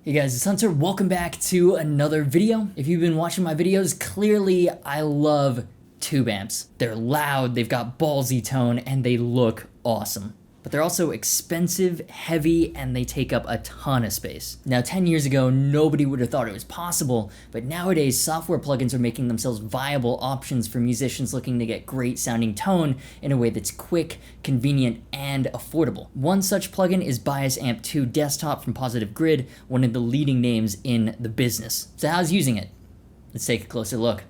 Hey guys, it's Hunter. Welcome back to another video. If you've been watching my videos, clearly I love tube amps. They're loud, they've got ballsy tone, and they look awesome. But they're also expensive, heavy, and they take up a ton of space. Now, 10 years ago, nobody would have thought it was possible, but nowadays, software plugins are making themselves viable options for musicians looking to get great sounding tone in a way that's quick, convenient, and affordable. One such plugin is Bias Amp 2 Desktop from Positive Grid, one of the leading names in the business. So how's using it? Let's take a closer look.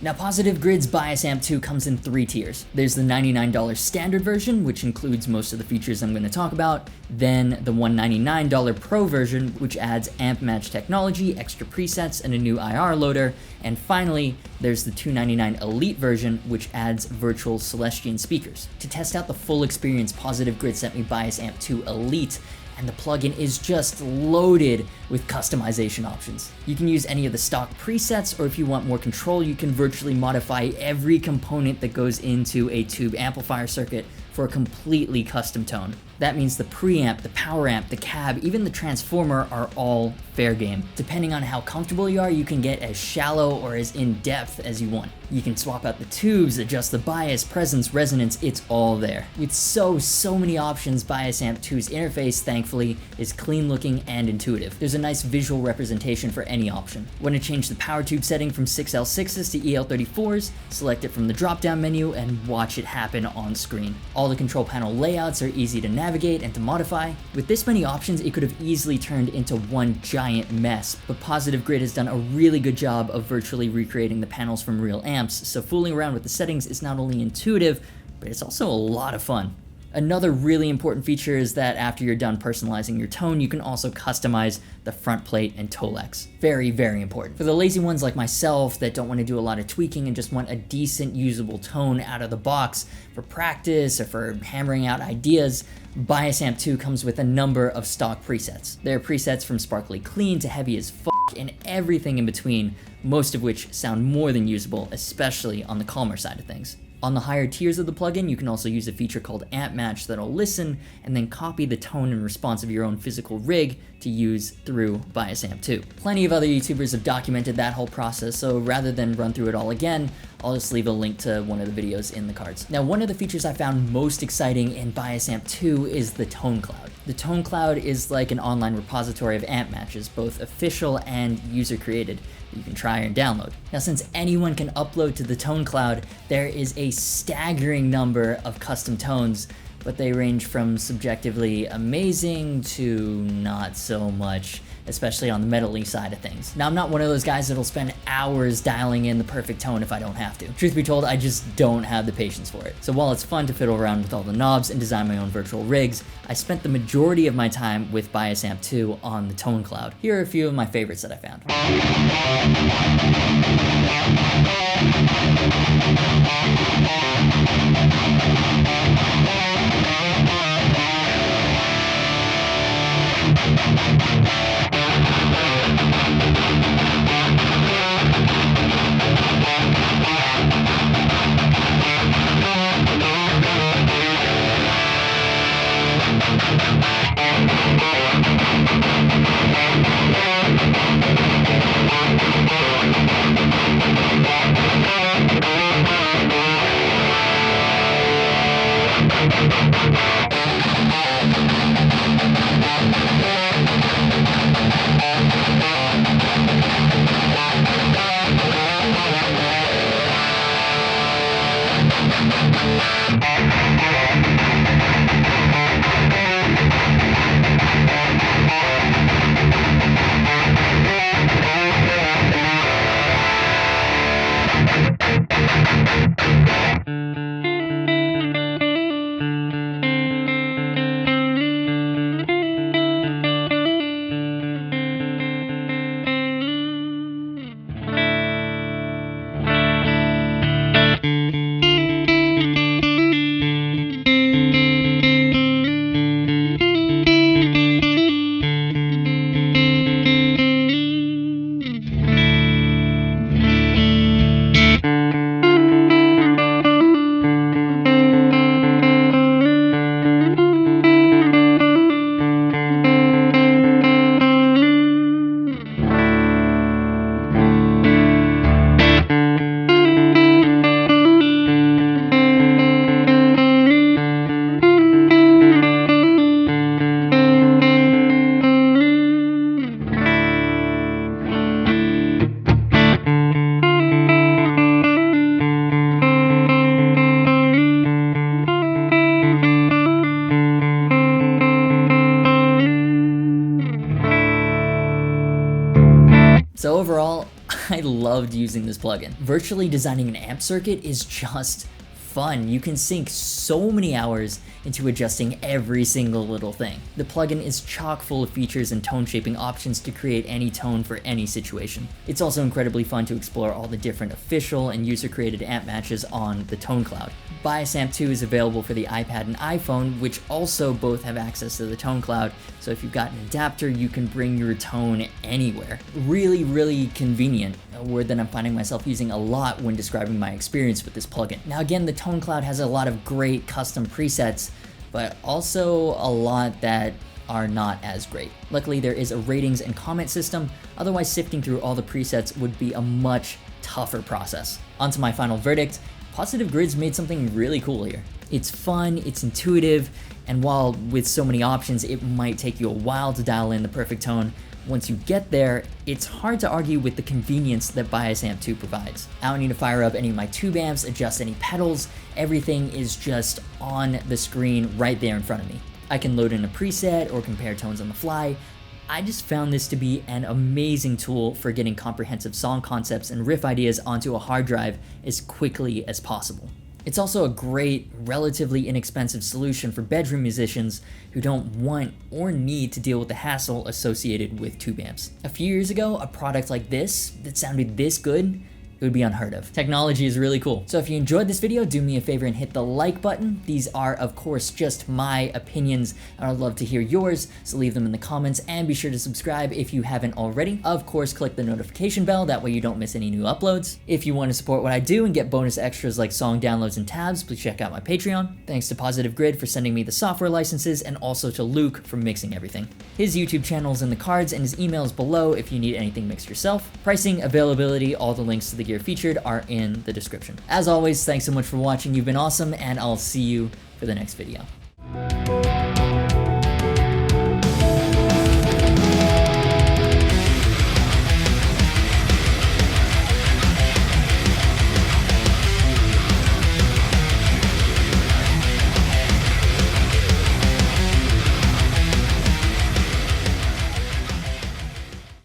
Now, Positive Grid's Bias Amp 2 comes in 3 tiers. There's the $99 standard version, which includes most of the features I'm going to talk about, then the $199 Pro version, which adds amp match technology, extra presets, and a new IR loader, and finally, there's the $299 Elite version, which adds virtual Celestian speakers. To test out the full experience, Positive Grid sent me Bias Amp 2 Elite, and the plugin is just loaded with customization options. You can use any of the stock presets, or if you want more control, you can virtually modify every component that goes into a tube amplifier circuit for a completely custom tone. That means the preamp, the power amp, the cab, even the transformer are all fair game. Depending on how comfortable you are, you can get as shallow or as in-depth as you want. You can swap out the tubes, adjust the bias, presence, resonance, it's all there. With so many options, Bias Amp 2's interface, thankfully, is clean looking and intuitive. There's a nice visual representation for any option. Want to change the power tube setting from 6L6s to EL34s, select it from the drop-down menu and watch it happen on screen. All the control panel layouts are easy to navigate and to modify. With this many options, it could have easily turned into one giant mess, but Positive Grid has done a really good job of virtually recreating the panels from real amps, so fooling around with the settings is not only intuitive, but it's also a lot of fun. Another really important feature is that after you're done personalizing your tone, you can also customize the front plate and Tolex. Very, very important. For the lazy ones like myself that don't want to do a lot of tweaking and just want a decent usable tone out of the box for practice or for hammering out ideas, Bias Amp 2 comes with a number of stock presets. There are presets from sparkly clean to heavy as f*** and everything in between, most of which sound more than usable, especially on the calmer side of things. On the higher tiers of the plugin, you can also use a feature called Amp Match that'll listen and then copy the tone and response of your own physical rig to use through Bias Amp 2. Plenty of other YouTubers have documented that whole process, so rather than run through it all again, I'll just leave a link to one of the videos in the cards. Now, one of the features I found most exciting in Bias Amp 2 is the Tone Cloud. The Tone Cloud is like an online repository of amp matches, both official and user-created, that you can try and download. Now, since anyone can upload to the Tone Cloud, there is a staggering number of custom tones, but they range from subjectively amazing to not so much, especially on the metal-y side of things. Now, I'm not one of those guys that'll spend hours dialing in the perfect tone if I don't have to. Truth be told, I just don't have the patience for it. So while it's fun to fiddle around with all the knobs and design my own virtual rigs, I spent the majority of my time with Bias Amp 2 on the Tone Cloud. Here are a few of my favorites that I found. So overall, I loved using this plugin. Virtually designing an amp circuit is just fun. You can sink so many hours into adjusting every single little thing. The plugin is chock full of features and tone shaping options to create any tone for any situation. It's also incredibly fun to explore all the different official and user-created amp matches on the Tone Cloud. Bias Amp 2 is available for the iPad and iPhone, which also both have access to the Tone Cloud, so if you've got an adapter, you can bring your tone anywhere. Really, really convenient, a word that I'm finding myself using a lot when describing my experience with this plugin. Now again, the Tone Cloud has a lot of great custom presets, but also a lot that are not as great. Luckily, there is a ratings and comment system, otherwise sifting through all the presets would be a much tougher process. On to my final verdict. Positive Grids made something really cool here. It's fun, it's intuitive, and while with so many options it might take you a while to dial in the perfect tone, once you get there, it's hard to argue with the convenience that Bias Amp 2 provides. I don't need to fire up any of my tube amps, adjust any pedals, everything is just on the screen right there in front of me. I can load in a preset or compare tones on the fly. I just found this to be an amazing tool for getting comprehensive song concepts and riff ideas onto a hard drive as quickly as possible. It's also a great, relatively inexpensive solution for bedroom musicians who don't want or need to deal with the hassle associated with tube amps. A few years ago, a product like this that sounded this good, it would be unheard of. Technology is really cool. So if you enjoyed this video, do me a favor and hit the like button. These are, of course, just my opinions, and I'd love to hear yours, so leave them in the comments, and be sure to subscribe if you haven't already. Of course, click the notification bell, that way you don't miss any new uploads. If you want to support what I do and get bonus extras like song downloads and tabs, please check out my Patreon. Thanks to Positive Grid for sending me the software licenses, and also to Luke for mixing everything. His YouTube channel is in the cards, and his email is below if you need anything mixed yourself. Pricing, availability, all the links to the gear featured are in the description. As always, thanks so much for watching. You've been awesome, and I'll see you for the next video.